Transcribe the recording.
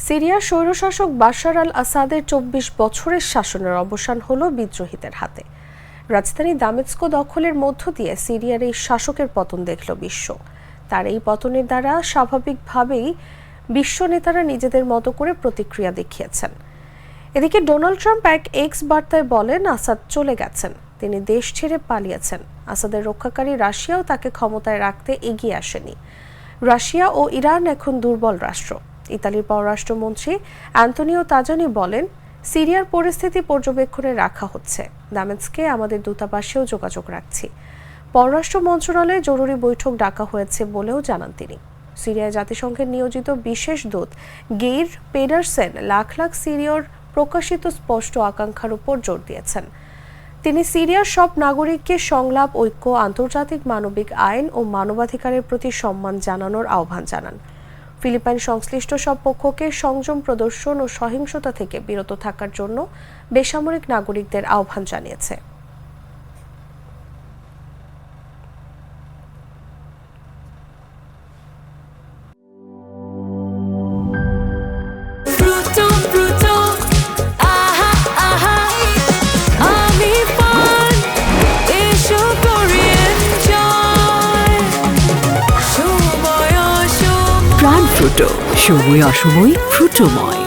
সিরিয়ার স্বৈরশাসক বাশার আল আসাদের ২৪ বছরের শাসনের অবসান হলো বিদ্রোহীদের হাতে। রাজধানী দামেস্ক দখলের মধ্য দিয়ে সিরিয়ার এই শাসকের পতন দেখল বিশ্ব। তার এই পতনের দ্বারা স্বাভাবিকভাবেই বিশ্ব নেতারা নিজেদের মতো করে প্রতিক্রিয়া দেখিয়েছেন। এদিকে ডোনাল্ড ট্রাম্প এক এক্স বার্তায় বলেন, আসাদ চলে গেছেন, তিনি দেশ ছেড়ে পালিয়েছেন। আসাদের রক্ষাকারী রাশিয়াও তাকে ক্ষমতায় রাখতে এগিয়ে আসেনি। রাশিয়া ও ইরান এখন দুর্বল রাষ্ট্র। ইতালির পররাষ্ট্রমন্ত্রী অ্যান্তোনিও তাজানি বলেন, সিরিয়ার পরিস্থিতি পর্যবেক্ষণে রাখা হচ্ছে, দামেস্কে আমাদের দূতাবাসেও যোগাযোগ রাখছি। পররাষ্ট্র মন্ত্রণালয়ে জরুরি বৈঠক ডাকা হয়েছে বলেও জানান তিনি। সিরিয়ায় জাতিসংঘের নিয়োজিত বিশেষ দূত গেইর পেডারসেন লাখ লাখ সিরিয়র প্রকাশিত স্পষ্ট আকাঙ্ক্ষার উপর জোর দিয়েছেন। তিনি সিরিয়ার সব নাগরিককে সংলাপ, ঐক্য, আন্তর্জাতিক মানবিক আইন ও মানবাধিকারের প্রতি সম্মান জানানোর আহ্বান জানান। ফিলিপাইন সংশ্লিষ্ট সব পক্ষকে সংযম প্রদর্শন ও সহিংসতা থেকে বিরত থাকার জন্য বেসামরিক নাগরিকদের আহ্বান জানিয়েছে। প্রাণ ফ্রুটো, সময় অসময় ফ্রুটোময়।